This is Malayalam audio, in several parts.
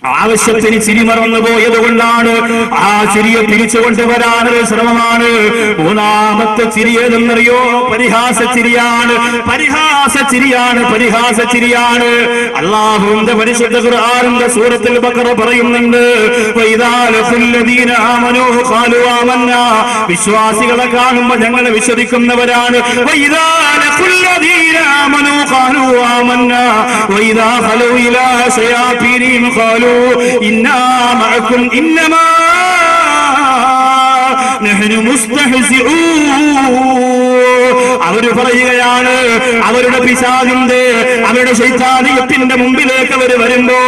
ആവശ്യത്തിന് ചിരി മറന്നു പോയത് കൊണ്ടാണ് ആ ചിരിയെ തിരിച്ചു കൊണ്ടുവരാനൊരു ശ്രമമാണ്. മൂന്നാമത്തെ ചിരി ഏതെന്നറിയോ? പരിഹാസ ചിരിയാണ്. അല്ലാഹുവിന്റെ പരിശുദ്ധ ഖുർആനിന്റെ സൂറത്തുൽ ബഖറ പറയുന്നുണ്ട്, വഇദാ ലഖുല്ലദീന ആമനൂ ഖാലൂ ആമന്നാ, വിശ്വാസികളെ കാണുമ്പോൾ ഞങ്ങൾ വിശ്വസിക്കുന്നവരാണ്. വഇദാ ലഖുല്ലദീന ആമനൂ ഖാലൂ ആമന്നാ വഇദാ ഖലൂ ഇലാ ശയാതീനിഹിം ഖാലൂ ഇന്നാ മഅകും ഇന്നമാ നഹ്നു മുസ്തഹ്സിഊൻ. അവര് പറയുകയാണ്, അവരുടെ പിശാചിന്റെ, അവരുടെ ശൈത്താനിയത്തിന്റെ മുമ്പിലേക്ക് അവർ വരുമ്പോ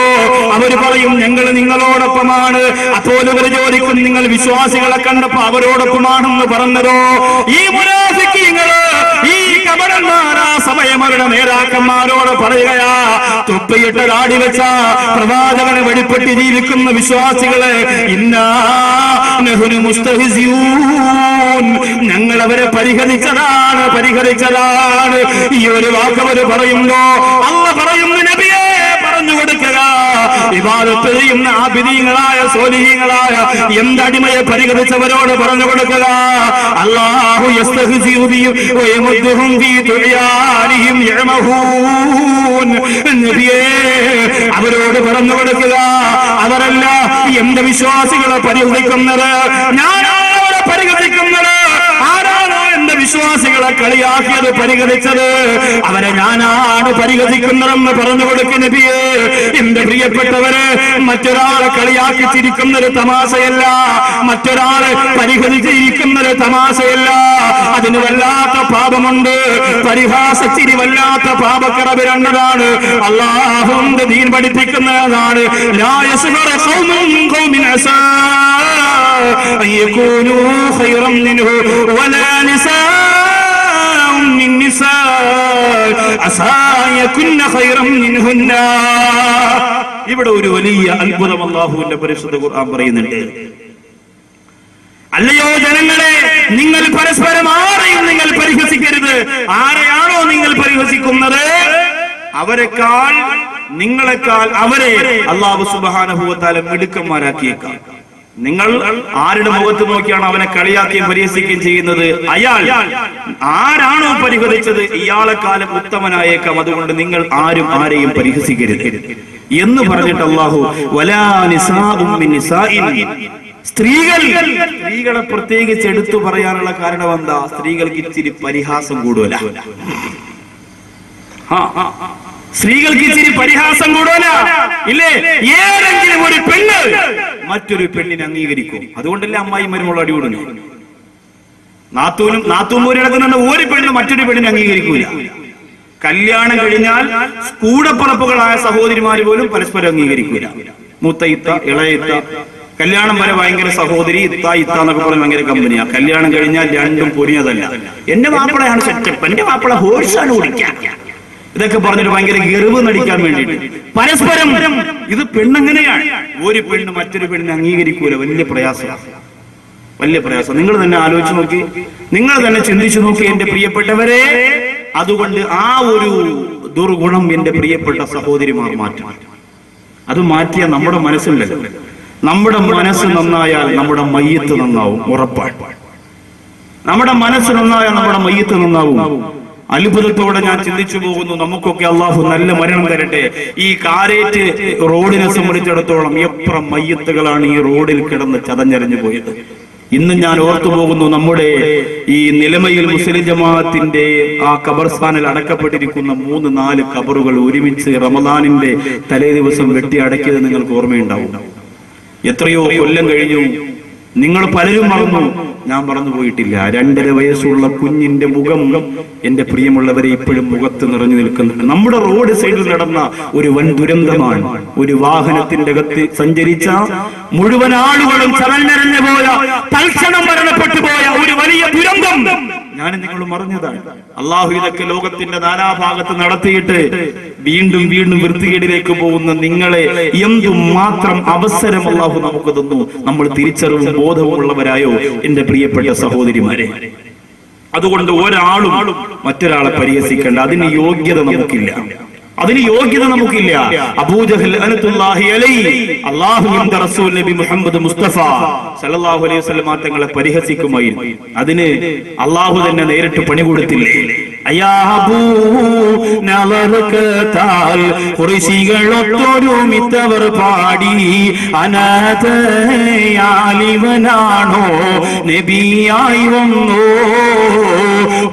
അവര് പറയും ഞങ്ങൾ നിങ്ങളോടൊപ്പമാണ്. അപ്പോൾ അവർ ചോദിക്കും, നിങ്ങൾ വിശ്വാസികളെ കണ്ടപ്പോ അവരോടൊപ്പമാണെന്ന് പറഞ്ഞതോ? ഈ മുനാഫിക്കീങ്ങള്, ഈ കപടന്മാർ ആ സമയം അവരുടെ നേതാക്കന്മാരോട് പറയുകയാ, തൊപ്പിയിട്ട താടി വെച്ച പ്രവാചകനെ വെളിപ്പെട്ട് ജീവിക്കുന്ന വിശ്വാസികളെ, ഇന്നാ നഹ്നു മുസ്തഹ്സിഊൻ, ഞങ്ങൾ അവരെ പരിഹരിച്ചതാണ്. ഈ ഒരു വാക്ക് അവര് പറയുമ്പോ അല്ലാഹു പറയുന്നു, നബിയെ പറഞ്ഞു കൊടുക്കുക, ഇബാദത്ത് ചെയ്യുന്ന ആബിദീങ്ങളായ സ്വാലിഹീങ്ങളായ എന്തടിമയെ പരിഹരിച്ചവരോട് പറഞ്ഞു കൊടുക്കുക, അല്ലാഹു യസ്തഹ്സിഉ ബിഹിം വയമുദ്ദുഹും ഫീ തുഅയാനിഹിം യഅമഹൂൻ. നബിയെ അവരോട് പറഞ്ഞു കൊടുക്കുക, അവരല്ല എന്റെ വിശ്വാസികളെ പരിഹരിക്കുന്നത്, ഞാനാണ് അവരെ പരിഹരിക്കുന്നത്. ആരാണോ എന്റെ വിശ്വാസികളെ കളിയാക്കിയത്, പരിഹരിച്ചത്, അവരെ ഞാനാണ് പരിഹരിക്കുന്നതെന്ന് പറഞ്ഞു കൊടുക്കുന്ന നബിയെ. എന്റെ പ്രിയപ്പെട്ടവര്, മറ്റൊരാളെ കളിയാക്കി ചിരിക്കുന്നൊരു തമാശയല്ല, മറ്റൊരാളെ പരിഹരിച്ചിരിക്കുന്നൊരു തമാശയല്ല. അതിന് വല്ലാത്ത പാപമുണ്ട്. പരിഹാസച്ചിരി വല്ലാത്ത പാപക്കറവ് രണ്ടതാണ്. അല്ലാഹുവിന്റെ ദീൻ പഠിപ്പിക്കുന്നതാണ്, ലാ യസ്ഖറു ഖൗമുൻ മിൻ ഖൗമിൻ അസാ അൻ യകൂനൂ ഖൈറൻ മിൻഹു വലാ നിസാഉൻ മിൻ നിസാ അസാ അൻ യകുന്ന ഖൈറൻ മിൻഹുന്ന. ഇവിടെ ഒരു വലിയ അത്ഭുതം അല്ലാഹുവിന്റെ പരിശുദ്ധ ഖുർആൻ പറയുന്നുണ്ട്. അല്ലയോ ജനങ്ങളെ, നിങ്ങൾ പരസ്പരം ആരെയും നിങ്ങൾ പരിഹസിക്കരുത്. ആരെയാണോ നിങ്ങൾ പരിഹസിക്കുന്നത്, അവരെക്കാൾ, നിങ്ങളെക്കാൾ അവരെ അല്ലാഹു സുബ്ഹാനഹു വ തആല മിടുക്കന്മാരാക്കിയേക്കാം. നിങ്ങൾ ആരുടെ മുഖത്ത് നോക്കിയാണ് അവനെ കളിയാക്കുകയും പരിഹസിക്കുകയും ചെയ്യുന്നത്, അയാൾ ആരാണോ പരിഹരിച്ചത് ഇയാളെക്കാലം ഉത്തമനായേക്കാം. അതുകൊണ്ട് നിങ്ങൾ ആരും ആരെയും പരിഹസിക്കരുത് എന്ന് പറഞ്ഞിട്ട് അല്ലാഹു വലാ നിസാഉം മിൻ നിസാഇൻ, സ്ത്രീകളെ പ്രത്യേകിച്ച് എടുത്തു പറയാനുള്ള കാരണം എന്താ? സ്ത്രീകൾക്ക് ഇച്ചിരി പരിഹാസം കൂടുതല. സ്ത്രീകൾക്ക് ഇച്ചിരി പരിഹാസം കൂടുതല, ഇല്ലേ? ഏതെങ്കിലും ഒരു പെണ്ണ് മറ്റൊരു പെണ്ണിനെ അംഗീകരിക്കും. അതുകൊണ്ടല്ലേ അമ്മായി മരുമോൾ അടികൂടുന്നു. നാത്തൂമൂരി നടക്കുന്ന ഒരു പെണ്ണ് മറ്റൊരു പെണ്ണിനെ അംഗീകരിക്കൂല. കല്യാണം കഴിഞ്ഞാൽ കൂടപ്പുറപ്പുകളായ സഹോദരിമാര് പോലും പരസ്പരം അംഗീകരിക്കൂല. മൂത്ത ഇത്ത, ഇളയ ഇത്ത, കല്യാണം വരെ ഭയങ്കര സഹോദരി, ഇത്ത ഇത്ത എന്നൊക്കെ പറഞ്ഞ് ഭയങ്കര കമ്പനിയാ. കല്യാണം കഴിഞ്ഞാൽ രണ്ടും പൊരിഞ്ഞതല്ല. എന്റെ മാപ്പിളയാണ് സെറ്റപ്പ്, എന്റെ മാപ്പിള ഹോഴ്സാണ് കുടിക്കാൻ, ഇതൊക്കെ പറഞ്ഞിട്ട് ഭയങ്കര ഗർവ് നടിക്കാൻ വേണ്ടിയിട്ട് പരസ്പരം. ഇത് പെണ്ണെങ്ങനെയാണ്? ഒരു പെണ്ണ് മറ്റൊരു പെണ്ണിനെ അംഗീകരിക്കൂല. വലിയ പ്രയാസം. നിങ്ങൾ തന്നെ ആലോചിച്ച് നോക്കി, നിങ്ങൾ തന്നെ ചിന്തിച്ചു നോക്കി എന്റെ പ്രിയപ്പെട്ടവരെ. അതുകൊണ്ട് ആ ഒരു ദുർഗുണം എന്റെ പ്രിയപ്പെട്ട സഹോദരിമാർ മാറ്റണം. അത് മാറ്റിയാൽ നമ്മുടെ മനസ്സുണ്ടല്ലോ, നമ്മുടെ മനസ്സ് നന്നായാൽ നമ്മുടെ മയ്യത്ത് നന്നാവും, ഉറപ്പാണ്. നമ്മുടെ മനസ്സ് നന്നായാൽ നമ്മുടെ മയ്യത്ത് നന്നാവും. അത്ഭുതത്തോടെ ഞാൻ ചിന്തിച്ചു പോകുന്നു, നമുക്കൊക്കെ അള്ളാഹു നല്ല മരണം തരട്ടെ. ഈ കാരേറ്റ് റോഡിനെ സംബന്ധിച്ചിടത്തോളം എത്ര മയ്യത്തുകളാണ് ഈ റോഡിൽ കിടന്ന് ചതഞ്ഞരഞ്ഞു പോയത്. ഇന്ന് ഞാൻ ഓർത്തു പോകുന്നു, നമ്മുടെ ഈ നിലമയിൽ മുസ്ലിം ജമാഅത്തിന്റെ ആ ഖബർസ്ഥാനിൽ അടക്കപ്പെട്ടിരിക്കുന്ന 3-4 ഖബറുകൾ ഒരുമിച്ച് റമദാനിന്റെ തലേ ദിവസം വെട്ടി അടക്കിയത് നിങ്ങൾക്ക് ഓർമ്മയുണ്ടാവും. എത്രയോ കൊല്ലം കഴിഞ്ഞു, നിങ്ങൾ പലരും മറന്നു, ഞാൻ മറന്നു പോയിട്ടില്ല. 2.5 വയസ്സുള്ള കുഞ്ഞിന്റെ മുഖം എന്റെ പ്രിയമുള്ളവരെ ഇപ്പോഴും മുഖത്ത് നിറഞ്ഞു നിൽക്കുന്നുണ്ട്. നമ്മുടെ റോഡ് സൈഡിൽ നടന്ന ഒരു വൻ ദുരന്തമാണ്. ഒരു വാഹനത്തിന്റെ അകത്ത് സഞ്ചരിച്ച മുഴുവൻ ആളുകളും ചലഞ്ഞരഞ്ഞു പോയ, തൽക്ഷണം മരണപ്പെട്ടു പോയ ഒരു വലിയ ദുരന്തം ഞാൻ നിങ്ങൾ മറന്നതാണ്. അള്ളാഹു ഇതൊക്കെ ലോകത്തിന്റെ നാനാഭാഗത്ത് നടത്തിയിട്ട് വീണ്ടും വീണ്ടും വൃത്തികേടിലേക്ക് പോകുന്ന നിങ്ങളെ എന്തുമാത്രം അവസരം അള്ളാഹു നമുക്ക് തന്നു. നമ്മൾ തിരിച്ചറിവും ബോധവുമുള്ളവരായോ എന്റെ പ്രിയപ്പെട്ട സഹോദരിമാരെ? അതുകൊണ്ട് ഒരാളും മറ്റൊരാളെ പരിഹസിക്കേണ്ട, അതിന് യോഗ്യത നമുക്കില്ല. അതിന് യോഗ്യത നമുക്കില്ല. അബൂജഹൽ അനത്തുല്ലാഹി അലൈഹി അല്ലാഹുവിന്റെ റസൂൽ നബി മുഹമ്മദ് മുസ്തഫ സല്ലല്ലാഹു അലൈഹി വസല്ലം തങ്ങളെ പരിഹസിക്കുമായിരുന്നു. അതിന് അല്ലാഹു തന്നെ നേരിട്ട് പണി കൊടുത്തില്ലേ? ഖുറൈശികളൊത്തൊരുമിത്തവർ പാടി അനാഥയാലിവനാണോ നബിയായി വന്നോ,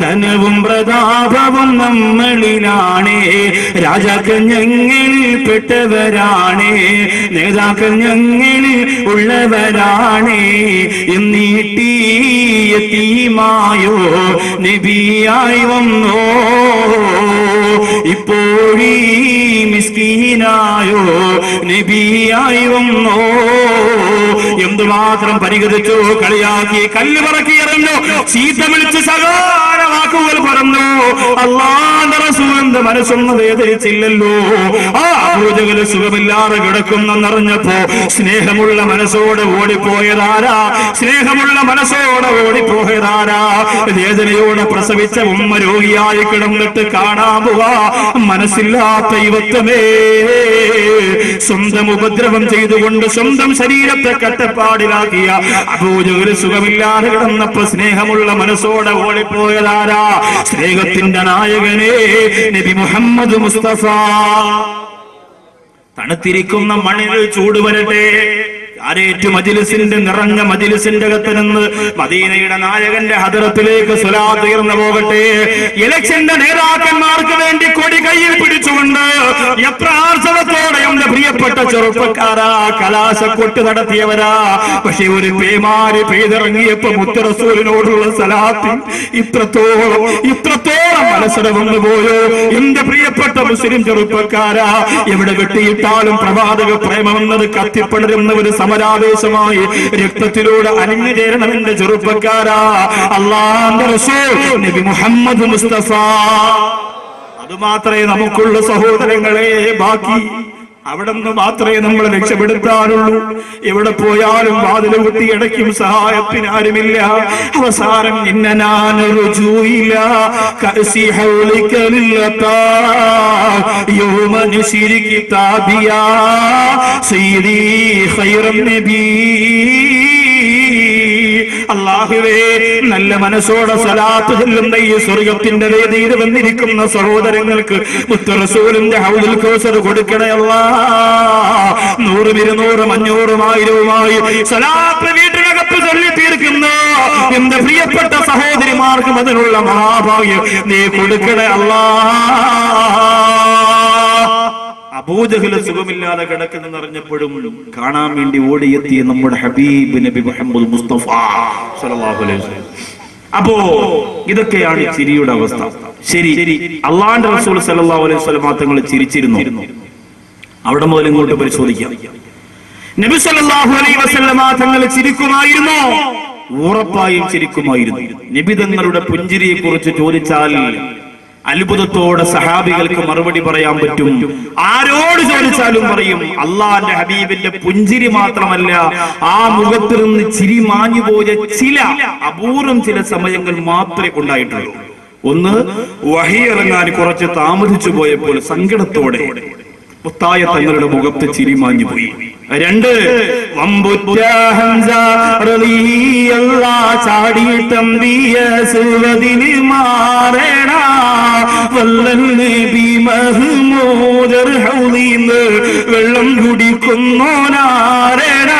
ധനവും പ്രതാപവും നമ്മളിലാണേ, രാജാക്കൾ ഞങ്ങളിൽ പെട്ടവരാണേ, നേതാക്കൾ ഞങ്ങളിൽ ഉള്ളവരാണേ, എന്നീട്ടി യതീമായോ നബിയായി വന്നോ, ഇപ്പോഴീ മിസ്കീനായോ നബിയായി വന്നോ. എന്തുമാത്രം പരിഹരിച്ചു, കളിയാക്കി, കല്ല് പറക്കി എറിഞ്ഞു, ചീത്ത വിളിച്ച് സകാര വാക്കുകൾ പറഞ്ഞു. അല്ലാഹുവിന്റെ റസൂലിന്റെ മനസ്സൊന്നും വേദനിച്ചില്ലല്ലോ. ആ അബൂജഹൽ സുഖമില്ലാതെ കിടക്കുന്നെന്നറിഞ്ഞപ്പോ സ്നേഹമുള്ള മനസ്സോടെ ഓടിപ്പോയതാരാ? സ്നേഹമുള്ള മനസ്സോടെ ഓടിപ്പോയതാരാ? വേദനയോടെ പ്രസവിച്ച ഉമ്മ രോഗിയായി കിടന്നിട്ട് കാണാൻ പോവാ മനസ്സില്ലാത്ത യുവത്വമേ, സ്വന്തം ഉപദ്രവം ചെയ്തുകൊണ്ട് സ്വന്തം ശരീരത്തെ കട്ടപ്പാടിലാക്കിയ അബൂജഹൽ സുഖമില്ലാതെ കിടന്നപ്പോ സ്നേഹമുള്ള മനസ്സോടെ ഓടിപ്പോയതാരാ? സ്നേഹത്തിന്റെ നായകനേ നബി മുഹമ്മദ് മുസ്തഫ. തണുത്തിരിക്കുന്ന മണ്ണിൽ ചൂട് വരട്ടെ, ആരേറ്റു മജ്ലിസിന്റെ നിറഞ്ഞ മജ്ലിസിന്റെ അകത്ത് നിന്ന് മദീനയുടെ നായകന്റെ ഹദറത്തിലേക്ക് സ്വലാത്ത് ഉയർന്നു പോകട്ടെ. ഇലക്ഷന്റെ നേതാക്കന്മാർക്ക് വേണ്ടി കൊടി കയ്യിൽ പിടിച്ചുകൊണ്ട് എത്ര ആർജവത്തോടെ എന്റെ പ്രിയപ്പെട്ട ചെറുപ്പക്കാരാ കലാശക്കൊട്ട് നടത്തിയവരാ. പക്ഷെ ഒരു പേമാരി പെയ്തിറങ്ങിയപ്പോ മുത്ത് റസൂലിനോടുള്ള സലാത്ത് ഇത്രത്തോളം മത്സരം വന്നു പോയോ എന്റെ പ്രിയപ്പെട്ട മുസ്ലിം ചെറുപ്പക്കാരാ. എവിടെ വെട്ടിയിട്ടാലും പ്രവാചക പ്രേമമെന്നത് കത്തിപ്പടരുന്ന ഒരു സമരാവേശമായി രക്തത്തിലൂടെ അലിഞ്ഞു ചേരണം എന്റെ ചെറുപ്പക്കാരാ. അല്ലാഹുവിന്റെ റസൂൽ നബി മുഹമ്മദ് മുസ്തഫ. അതുമാത്രമേ നമുക്കുള്ള സഹോദരങ്ങളെ ബാക്കി. അവിടെ നിന്ന് മാത്രമേ നമ്മൾ രക്ഷപ്പെടുത്താനുള്ളൂ. എവിടെ പോയാലും വാതിൽ കുത്തി അടയ്ക്കും, സഹായത്തിന് ആരുമില്ല. അവസാനം അല്ലാഹുവേ, നല്ല മനസ്സോടെ സലാത്ത് ചൊല്ലുന്ന ഈ സ്വർഗത്തിന്റെ വേദിയിൽ വന്നിരിക്കുന്ന സഹോദരങ്ങൾക്ക് മുത്ത് റസൂലിന്റെ ഹൗദുൽ കൗസർ കൊടുക്കണേ അല്ലാഹ്. 100, 200, 500, 1000 സലാത്ത് വീട്ടിനകത്ത് ചൊല്ലി തീർക്കുന്ന എന്റെ പ്രിയപ്പെട്ട സഹോദരിമാർക്കും അതിനുള്ള മഹാഭാഗ്യം നീ കൊടുക്കണേ അല്ലാഹ്. അബൂജഹൽ സുഖമില്ലാതെ കിടക്കുന്നെന്ന് അറിഞ്ഞപ്പോഴും കാണാൻ വേണ്ടി ഓടിയെത്തിയ നമ്മുടെ ഹബീബ് നബി മുഹമ്മദ് മുസ്തഫ സല്ലല്ലാഹു അലൈഹി വസല്ലം. അപ്പോ ഇതൊക്കെയാണ് ചിരിയുടെ അവസ്ഥ. ശരി, അള്ളാഹുവിന്റെ റസൂൽ സല്ലല്ലാഹു അലൈഹി വസല്ലം തങ്ങൾ ചിരിച്ചിരുന്നു. അവിടെ മുതൽ ഇങ്ങോട്ട് പരിശോധിക്കാം. നബി സല്ലല്ലാഹു അലൈഹി വസല്ലം തങ്ങൾ ചിരിക്കുമായിരുന്നോ? ഉറപ്പായും ചിരിക്കുമായിരുന്നു. നബി തങ്ങളുടെ പുഞ്ചിരിയെ കുറിച്ച് ചോദിച്ചാൽ അത്ഭുതത്തോടെ സഹാബികൾക്ക് മറുപടി പറയാൻ പറ്റും. ആരോട് ചോദിച്ചാലും പറയും അള്ളാന്റെ ഹബീബിന്റെ പുഞ്ചിരി മാത്രമല്ല, ആ മുഖത്തിൽ നിന്ന് ചിരി മാഞ്ഞുപോയ ചില അപൂർവം ചില സമയങ്ങൾ മാത്രമേ ഉണ്ടായിട്ടുള്ളൂ. ഒന്ന്, വഹി ഇറങ്ങാൻ കുറച്ച് താമസിച്ചു പോയപ്പോൾ സങ്കടത്തോടെ മുത്തായ തങ്ങളുടെ മുഖത്ത് ചിരി മാഞ്ഞുപോയി. 2, ചാടിയിട്ടമ്പിയ സുവദിന് മാറേണ വല്ലി മഹ്മൂദർ ഹൗദീന്ന് വെള്ളം കുടിക്കുന്നോനാരേണ.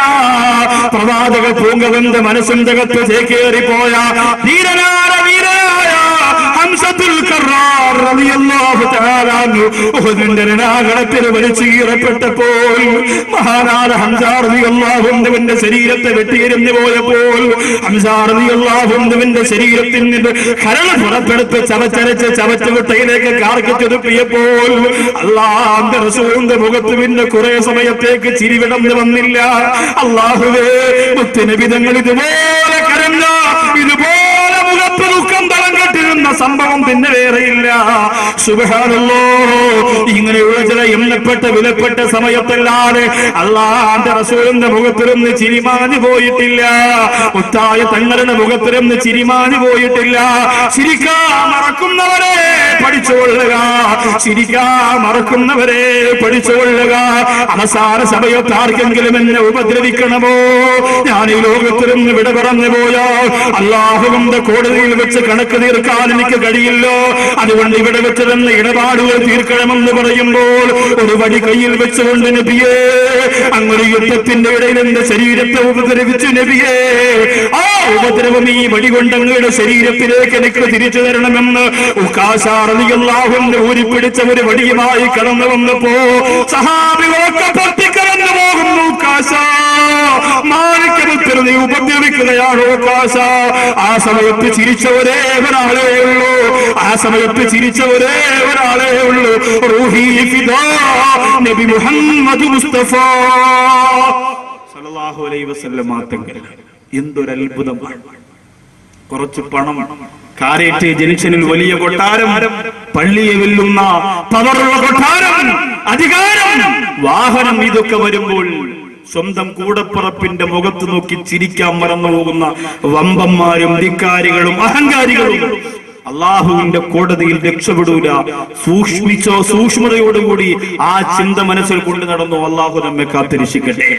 പ്രവാചക പൂങ്കവന്റെ മനസ്സിന്റെ അകത്ത് ചേക്കേറിപ്പോയ ധീരനായ ഹംസത്തുൽ ഖറാർ റളിയല്ലാഹു തആല അൻഹു ഉഹദിന്റെ രണാകളത്തിൽ വലിച്ചു കീറപ്പെട്ടപ്പോൾ മഹാനായ ഹംസ റളിയല്ലാഹു അൻഹുവിന്റെ ശരീരത്തെ വെട്ടിയെറിഞ്ഞു പോയപ്പോൾ ഹംസ റളിയല്ലാഹു അൻഹുവിന്റെ ശരീരത്തിൽ നിന്ന് കരൾ പുറപ്പെടുത്ത് ചവച്ചു വിട്ടയിലേക്ക് കാർക്കിച്ചൊതുപ്പിയപ്പോൾ അല്ലാഹുവിന്റെ റസൂലിന്റെ മുഖത്ത് പിന്നെ കുറെ സമയത്തേക്ക് ചിരി വിടർന്നു വന്നില്ല. അല്ലാഹുവേ, മുത്തുനബി തങ്ങൾ ഇതുപോലെ കരഞ്ഞ, ഇതുപോലെ മുഖത്ത് ദുഃഖം തളം കെട്ടിരുന്ന സംഭവം പിന്നെ വേറെയില്ല. സുബ്ഹാനല്ലാഹ്. ഇങ്ങനെയുള്ള ചില എണ്ണപ്പെട്ട വിലപ്പെട്ട സമയത്തല്ലാതെ അല്ലാഹുവിന്റെ റസൂലിന്റെ മുഖത്തിലൊന്ന് ചിരിമാഞ്ഞു പോയിട്ടില്ല. മുത്തായ തങ്ങളുടെ മുഖത്തിലൊന്ന് ചിരിമാഞ്ഞു പോയിട്ടില്ല. ചിരിക്കാൻ മറക്കുന്നവരെ പഠിച്ചുകൊള്ളുക, ചിരിക്കാൻ മറക്കുന്നവരെ പഠിച്ചുകൊള്ളുക. അവസാന സമയത്ത് ആർക്കെങ്കിലും എന്നെ ഉപദ്രവിക്കണമോ, ഞാൻ ഈ ലോകത്തിൽ നിന്ന് വിട പറഞ്ഞു പോയാൽ അല്ലാഹുവിന്റെ കോടതിയിൽ വെച്ച് കണക്ക് തീർക്കാൻ എനിക്ക് കഴിയില്ലോ. അതുകൊണ്ട് ഇവിടെ വെച്ച് തന്നെ ഇടപാടുകൾ തീർക്കണമെന്ന് പറയുമ്പോൾ ഒരു വടി കയ്യിൽ വെച്ചുകൊണ്ട് നബിയേ, അങ്ങനെ യുദ്ധത്തിന്റെ ഇടയിൽ എന്റെ ശരീരത്തെ ഉപദ്രവിച്ചു നബിയേ, ആ ഉപദ്രവം ഈ വടി കൊണ്ട് അങ്ങയുടെ ശരീരത്തിലേക്ക് എനിക്ക് തിരിച്ചു തരണമെന്ന് ഊരിപ്പിടിച്ച ഒരു വടിയുമായി കടന്നു വന്നപ്പോ സഹാബികളൊക്കെ പൊട്ടിക്കടന്നു പോകുന്നു. മാലിക്കത്തിൽ നീ ഉപദ്രവിക്കുകയാണോ കാശ? ആ സമയത്ത് ചിരിച്ച ഒരേ ഒരാളേ ഉള്ളൂ, ആ സമയത്ത് ചിരിച്ച ഒരേ ഒരാളേ ഉള്ളൂ. റൂഹി ഫിദാ നബി മുഹമ്മദ് മുസ്തഫ സല്ലല്ലാഹു അലൈഹി വസല്ലം തങ്ങൾ. എന്തൊരു അത്ഭുതമാണ്! കുറച്ച് പണം, കാരേറ്റ് ജംഗ്ഷനിൽ വലിയ കൊട്ടാരം, പള്ളിയെ വെല്ലുന്ന പവറുള്ള കൊട്ടാരം, അധികാരം, വാഹനം, ഇതൊക്കെ വരുമ്പോൾ സ്വന്തം കൂടപ്പുറപ്പിന്റെ മുഖത്ത് നോക്കി ചിരിക്കാൻ മറന്നു പോകുന്ന വമ്പന്മാരും ധിക്കാരികളും അഹങ്കാരികളും അള്ളാഹുവിന്റെ കോടതിയിൽ രക്ഷപ്പെടൂല. സൂക്ഷ്മതയോടുകൂടി ആ ചിന്ത മനസ്സിൽ കൊണ്ടു നടന്നു. അള്ളാഹു നമ്മെ കാത്തിരക്ഷിക്കട്ടെ.